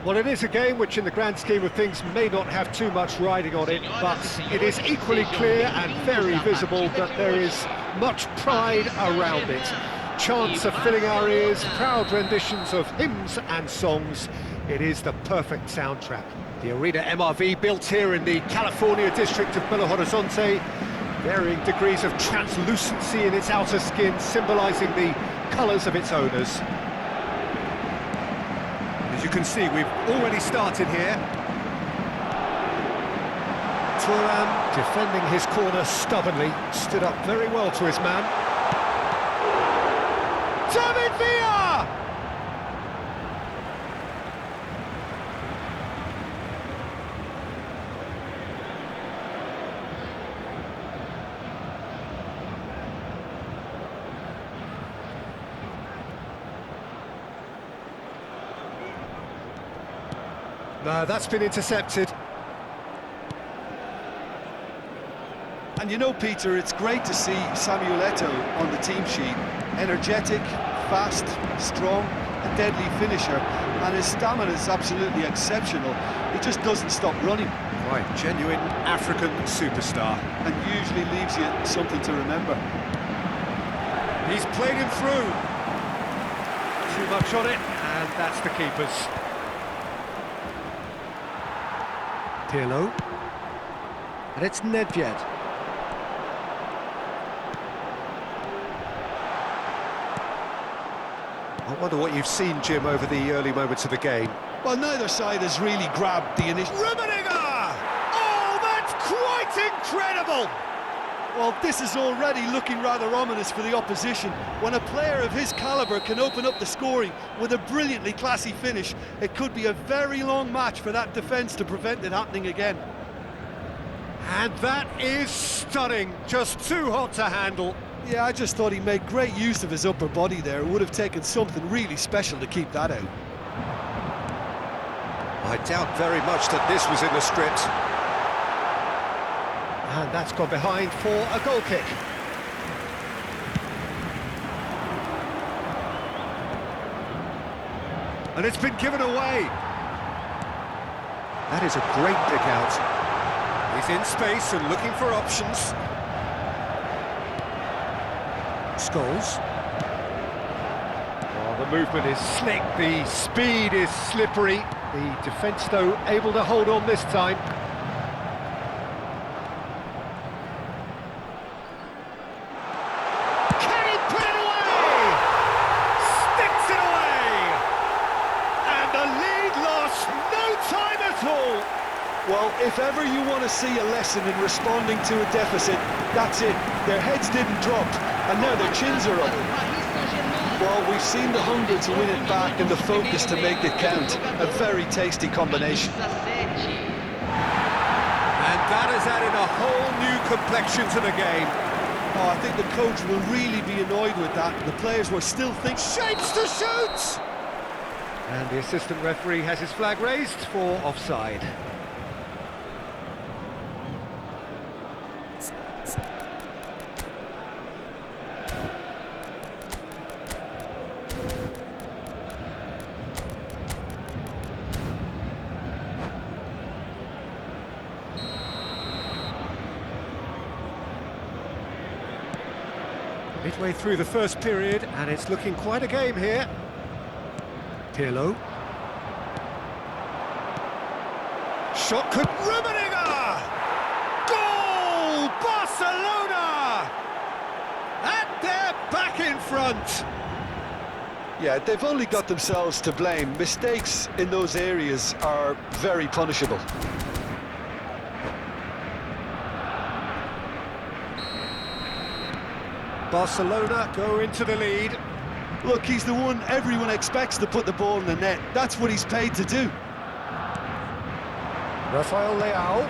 Well, it is a game which, in the grand scheme of things, may not have too much riding on it, but it is equally clear and very visible that there is much pride around it. Chants are filling our ears, proud renditions of hymns and songs. It is the perfect soundtrack. The Arena MRV, built here in the California district of Belo Horizonte, varying degrees of translucency in its outer skin, symbolising the colours of its owners. As you can see, we've already started here. Thuram, defending his corner stubbornly, stood up very well to his man. David Villa! No, that's been intercepted. And you know, Peter, it's great to see Samuel Eto'o on the team sheet. Energetic, fast, strong, a deadly finisher, and his stamina is absolutely exceptional. He just doesn't stop running. Right, genuine African superstar. And usually leaves you something to remember. He's played him through. Too much on it, and that's the keeper's. Pirlo. And it's Nedved. I wonder what you've seen, Jim, over the early moments of the game. Well, neither side has really grabbed the initial... Rummenigge! Oh, that's quite incredible! Well, this is already looking rather ominous for the opposition. When a player of his calibre can open up the scoring with a brilliantly classy finish, it could be a very long match for that defence to prevent it happening again. And that is stunning, just too hot to handle. Yeah, I just thought he made great use of his upper body there. It would have taken something really special to keep that out. I doubt very much that this was in the script. And that's gone behind for a goal kick. And it's been given away. That is a great pick out. He's in space and looking for options. Scholes. Oh, the movement is slick, the speed is slippery. The defence, though, able to hold on this time. Can he put it away? Sticks it away! And the lead lost no time at all. Well, if ever you want to see a lesson in responding to a deficit, that's it. Their heads didn't drop, and now their chins are up. Well, we've seen the hunger to win it back and the focus to make it count. A very tasty combination. And that has added a whole new complexion to the game. Oh, I think the coach will really be annoyed with that. The players were still thinking... Shapes to shoot! And the assistant referee has his flag raised for offside. Midway through the first period, and it's looking quite a game here. Pirlo. Shot could... Rummenigge! Goal! Barcelona! And they're back in front! Yeah, they've only got themselves to blame. Mistakes in those areas are very punishable. Barcelona go into the lead. Look, he's the one everyone expects to put the ball in the net. That's what he's paid to do. Rafael Leao.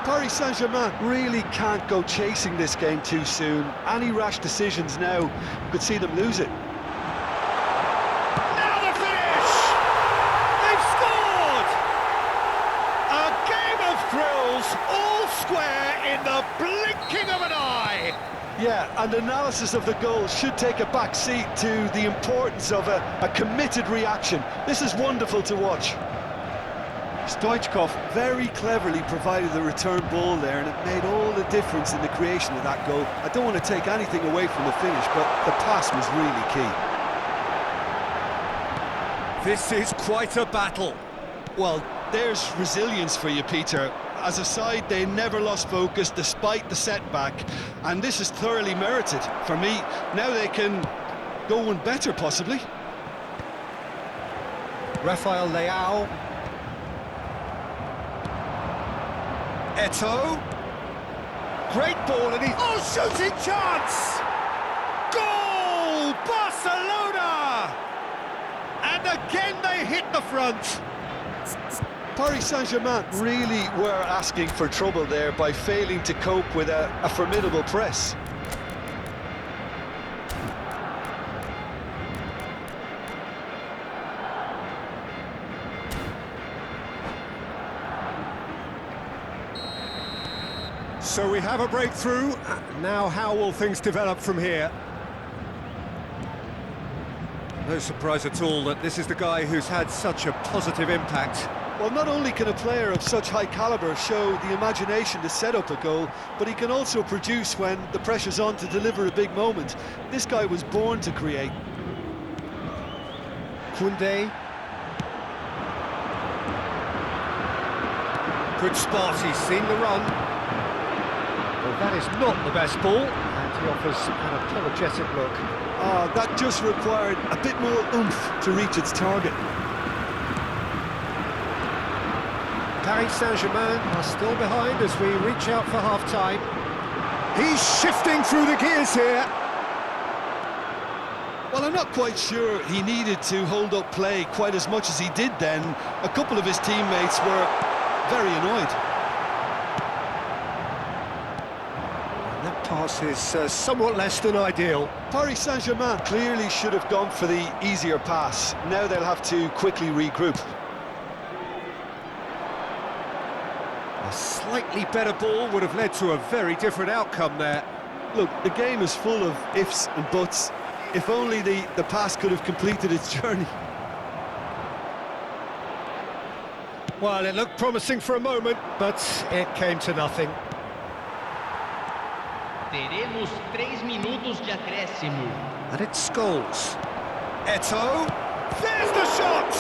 Paris Saint-Germain really can't go chasing this game too soon. Any rash decisions now could see them lose it. Now the finish! They've scored! A game of thrills, all square in the blinking of an eye. Yeah, and analysis of the goal should take a back seat to the importance of a committed reaction. This is wonderful to watch. Stoichkov very cleverly provided the return ball there, and it made all the difference in the creation of that goal. I don't want to take anything away from the finish, but the pass was really key. This is quite a battle. Well, there's resilience for you, Peter. As a side, they never lost focus despite the setback, and this is thoroughly merited for me. Now they can go one better, possibly. Rafael Leao. Eto'o. Great ball, and oh, shooting chance! Goal! Barcelona! And again they hit the front. Paris Saint-Germain really were asking for trouble there by failing to cope with a formidable press. So we have a breakthrough. Now how will things develop from here? No surprise at all that this is the guy who's had such a positive impact. Well, not only can a player of such high calibre show the imagination to set up a goal, but he can also produce when the pressure's on to deliver a big moment. This guy was born to create. Koundé. Good spot, he's seen the run. Well, that is not the best ball, and he offers an apologetic look. That just required a bit more oomph to reach its target. Paris Saint-Germain are still behind as we reach out for half-time. He's shifting through the gears here. Well, I'm not quite sure he needed to hold up play quite as much as he did then. A couple of his teammates were very annoyed. And that pass is somewhat less than ideal. Paris Saint-Germain clearly should have gone for the easier pass. Now they'll have to quickly regroup. A slightly better ball would have led to a very different outcome there. Look, the game is full of ifs and buts. If only the pass could have completed its journey. Well, it looked promising for a moment, but it came to nothing. Teremos 3 minutos de acréscimo. And it's Scholes. Eto'o. There's the shot!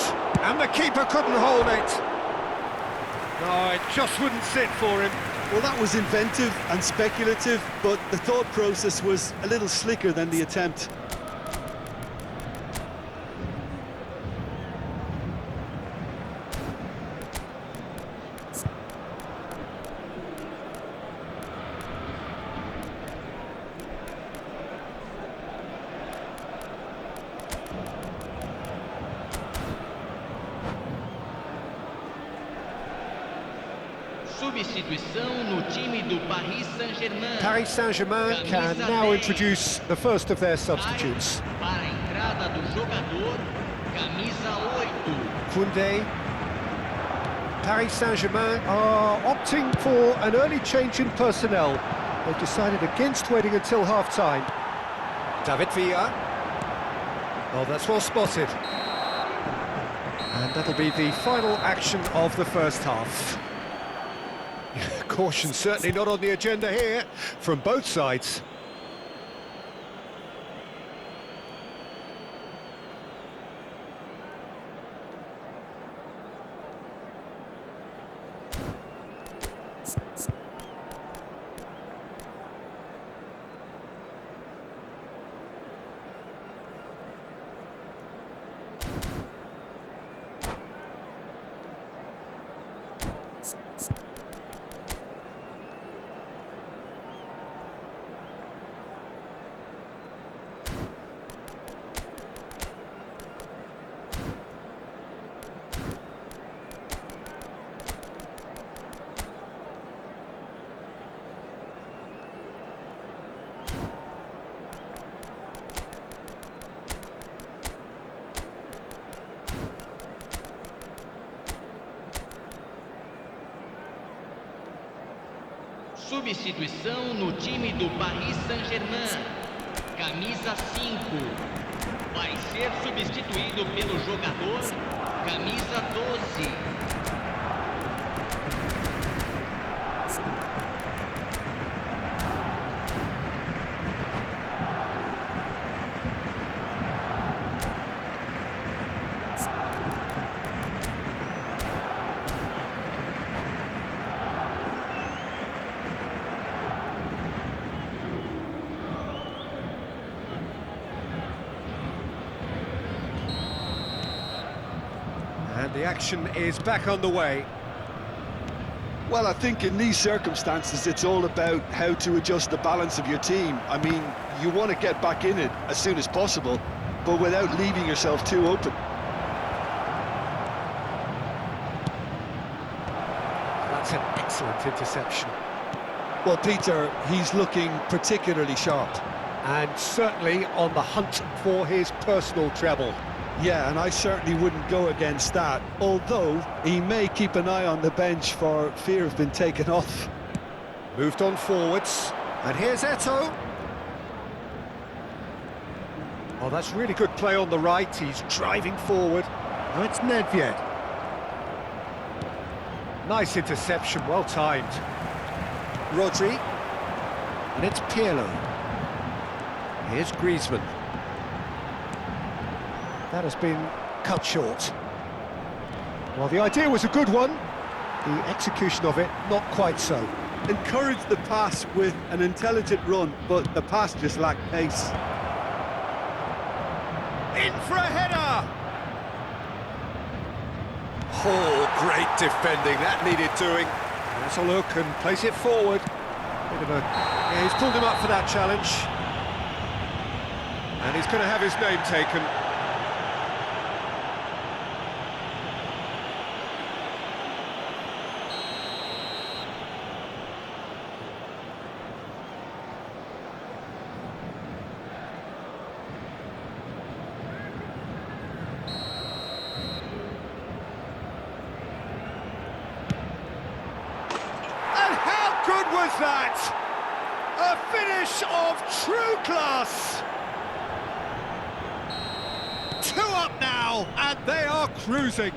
And the keeper couldn't hold it. No, it just wouldn't sit for him. Well, that was inventive and speculative, but the thought process was a little slicker than the attempt. Substituição no time do Paris Saint-Germain. Paris Saint-Germain can now introduce the first of their substitutes. Para a entrada do jogador, camisa 8. Koundé. Paris Saint-Germain are opting for an early change in personnel. They've decided against waiting until half-time. David Villa. Oh, that's well spotted. And that'll be the final action of the first half. Caution certainly not on the agenda here from both sides. Substituição no time do Paris Saint-Germain. Camisa 5. Vai ser substituído pelo jogador camisa 12. And the action is back on the way. Well, I think in these circumstances, it's all about how to adjust the balance of your team. I mean, you want to get back in it as soon as possible, but without leaving yourself too open. That's an excellent interception. Well, Peter, he's looking particularly sharp. And certainly on the hunt for his personal treble. Yeah, and I certainly wouldn't go against that, although he may keep an eye on the bench for fear of being taken off. Moved on forwards, and here's Eto'o. Oh, that's really good play on the right, he's driving forward. Now it's Nedved. Nice interception, well timed. Rodri, and it's Pirlo. Here's Griezmann. That has been cut short. Well, the idea was a good one. The execution of it, not quite so. Encouraged the pass with an intelligent run, but the pass just lacked pace. In for a header! Oh, great defending, that needed doing. Let's a look and place it forward. Bit of a... Yeah, he's pulled him up for that challenge. And he's going to have his name taken. Good was that? A finish of true class! 2 up now, and they are cruising.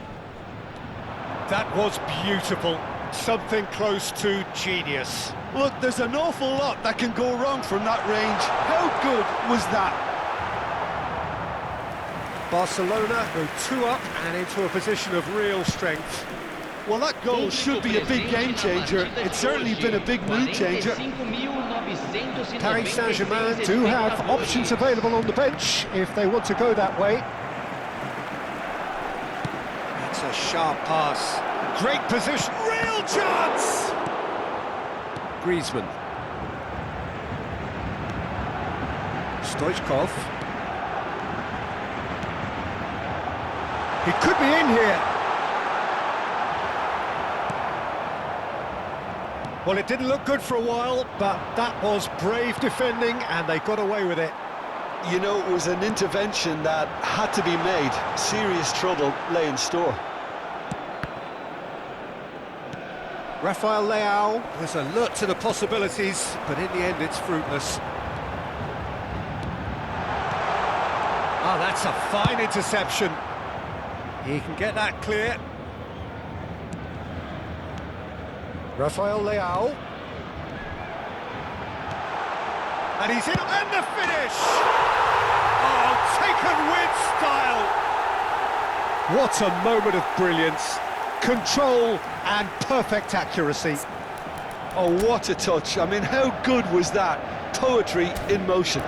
That was beautiful. Something close to genius. Look, there's an awful lot that can go wrong from that range. How good was that? Barcelona go 2 up and into a position of real strength. Well, that goal should be a big game changer. It's certainly been a big mood changer. Paris Saint-Germain do have options available on the bench if they want to go that way. That's a sharp pass. Great position, real chance! Griezmann. Stoichkov. He could be in here. Well, it didn't look good for a while, but that was brave defending, and they got away with it. You know, it was an intervention that had to be made. Serious trouble lay in store. Rafael Leao was alert to the possibilities, but in the end it's fruitless. Ah, that's a fine interception. He can get that clear. Rafael Leao. And he's in, and the finish! Oh, taken with style! What a moment of brilliance. Control and perfect accuracy. Oh, what a touch. I mean, how good was that? Poetry in motion.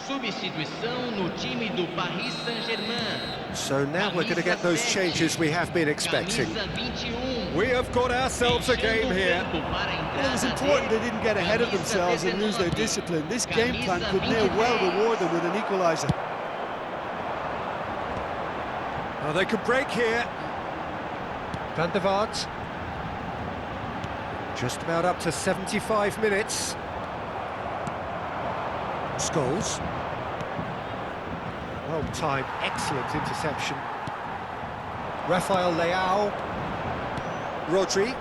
Substituição no time do Paris Saint-Germain. So now we're going to get those changes we have been expecting. Camisa 21. We have got ourselves a game here. Well, it was important they didn't get ahead of themselves and lose their discipline. This game plan could now well reward them with an equaliser. Oh, they could break here. Van der Vaart. Just about up to 75 minutes. Scholes. Well timed, excellent interception. Rafael Leao. Rodri.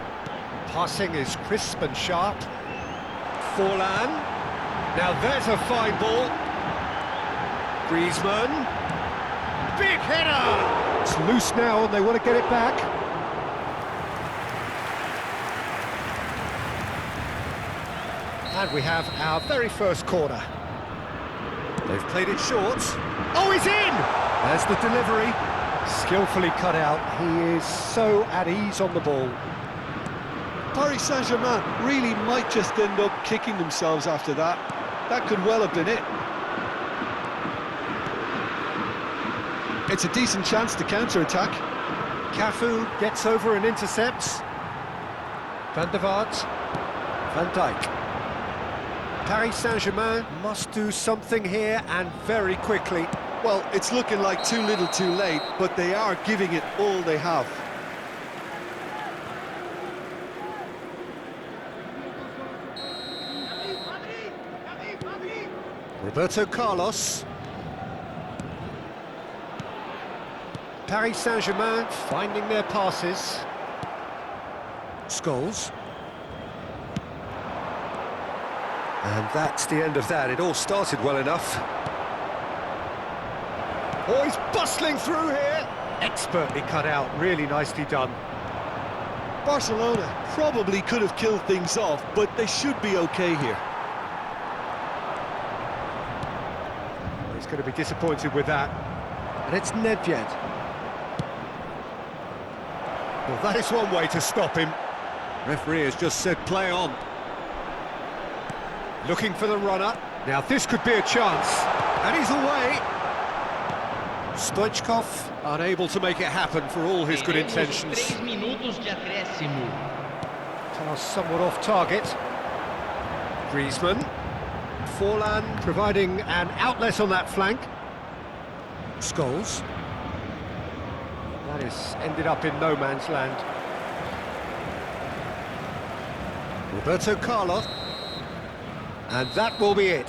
Passing is crisp and sharp. Forlan. Now there's a fine ball. Griezmann. Big header! It's loose now and they want to get it back. And we have our very first corner. They've played it short. Oh, he's in! There's the delivery. Skillfully cut out. He is so at ease on the ball. Paris Saint-Germain really might just end up kicking themselves after that. That could well have been it. It's a decent chance to counter-attack. Cafu gets over and intercepts. Van der Vaart. Van Dijk. Paris Saint-Germain must do something here and very quickly. Well, it's looking like too little too late, but they are giving it all they have. Roberto Carlos. Paris Saint-Germain finding their passes. Scholes. And that's the end of that. It all started well enough. Oh, he's bustling through here. Expertly cut out, really nicely done. Barcelona probably could have killed things off, but they should be okay here. He's going to be disappointed with that. And it's Nedved. Well, that is one way to stop him. Referee has just said play on. Looking for the runner. Now this could be a chance. And he's away. Stoichkov unable to make it happen for all his good intentions. 3 minutos de acréscimo. Pass somewhat off target. Griezmann. Forlan providing an outlet on that flank. Scholes. That has ended up in no man's land. Roberto Carlos. And that will be it.